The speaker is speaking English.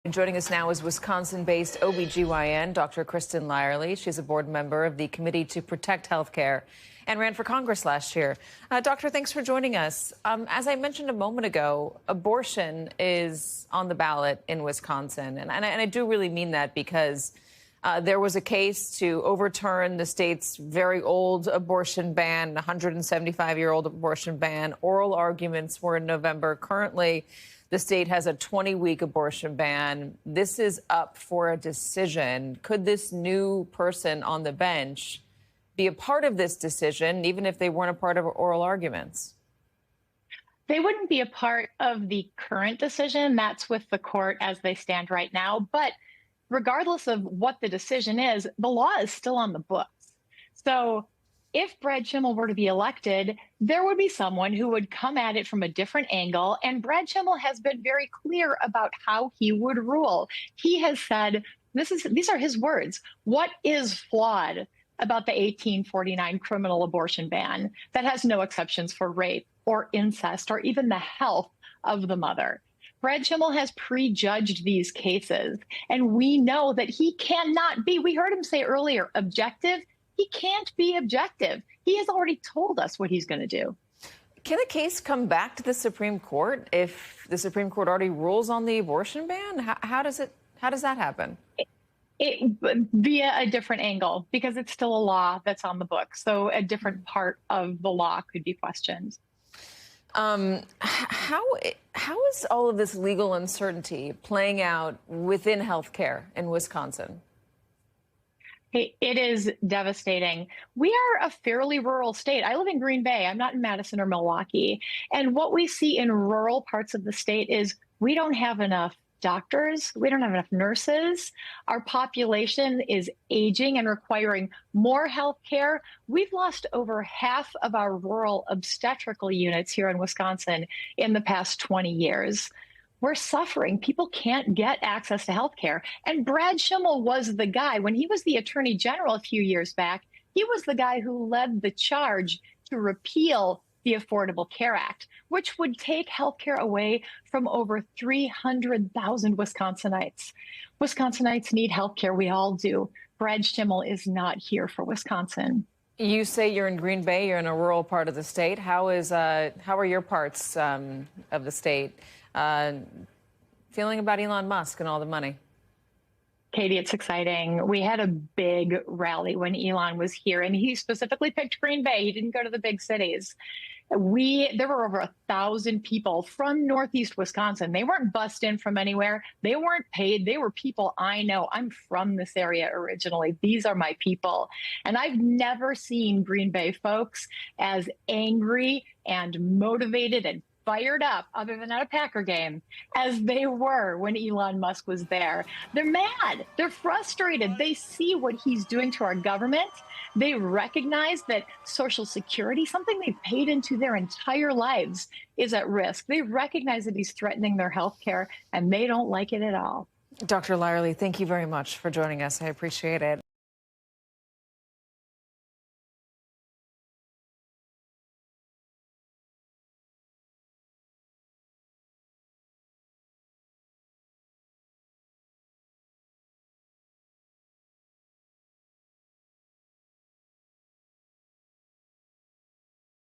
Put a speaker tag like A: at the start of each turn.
A: Joining us now is Wisconsin-based OBGYN, Dr. Kristen Lyerly. She's a board member of the Committee to Protect Healthcare and ran for Congress last year. Doctor, thanks for joining us. As I mentioned a moment ago, abortion is on the ballot in Wisconsin. And I do really mean that because there was a case to overturn the state's very old abortion ban, 175-year-old abortion ban. Oral arguments were in November. Currently, the state has a 20-week abortion ban. This is up for a decision. Could this new person on the bench be a part of this decision, even if they weren't a part of oral arguments?
B: They wouldn't be a part of the current decision. That's with the court as they stand right now. But regardless of what the decision is, the law is still on the books. So if Brad Schimel were to be elected, there would be someone who would come at it from a different angle. And Brad Schimel has been very clear about how he would rule. He has said, these are his words, what is flawed about the 1849 criminal abortion ban that has no exceptions for rape or incest or even the health of the mother? Brad Schimel has prejudged these cases, and we know that he cannot be, we heard him say earlier, objective. He can't be objective. He has already told us what he's going to do.
A: Can a case come back to the Supreme Court if the Supreme Court already rules on the abortion ban? How does that happen?
B: Via a different angle, because it's still a law that's on the books. So a different part of the law could be questioned.
A: How is all of this legal uncertainty playing out within healthcare in Wisconsin?
B: It is devastating. We are a fairly rural state. I live in Green Bay. I'm not in Madison or Milwaukee. And what we see in rural parts of the state is we don't have enough doctors. We don't have enough nurses. Our population is aging and requiring more health care. We've lost over half of our rural obstetrical units here in Wisconsin in the past 20 years. We're suffering. People can't get access to health care. And Brad Schimel was the guy, when he was the attorney general a few years back, he was the guy who led the charge to repeal the Affordable Care Act, which would take health care away from over 300,000 Wisconsinites. Wisconsinites need health care. We all do. Brad Schimel is not here for Wisconsin.
A: You say you're in Green Bay. You're in a rural part of the state. How are your parts of the state feeling about Elon Musk and all the money?
B: Katie, it's exciting. We had a big rally when Elon was here, and he specifically picked Green Bay. He didn't go to the big cities. There were over 1,000 people from Northeast Wisconsin. They weren't bussed in from anywhere. They weren't paid. They were people I know. I'm from this area originally. These are my people. And I've never seen Green Bay folks as angry and motivated and fired up, other than at a Packer game, as they were when Elon Musk was there. They're mad. They're frustrated. They see what he's doing to our government. They recognize that Social Security, something they've paid into their entire lives, is at risk. They recognize that he's threatening their health care, and they don't like it at all.
A: Dr. Lyerly, thank you very much for joining us. I appreciate it.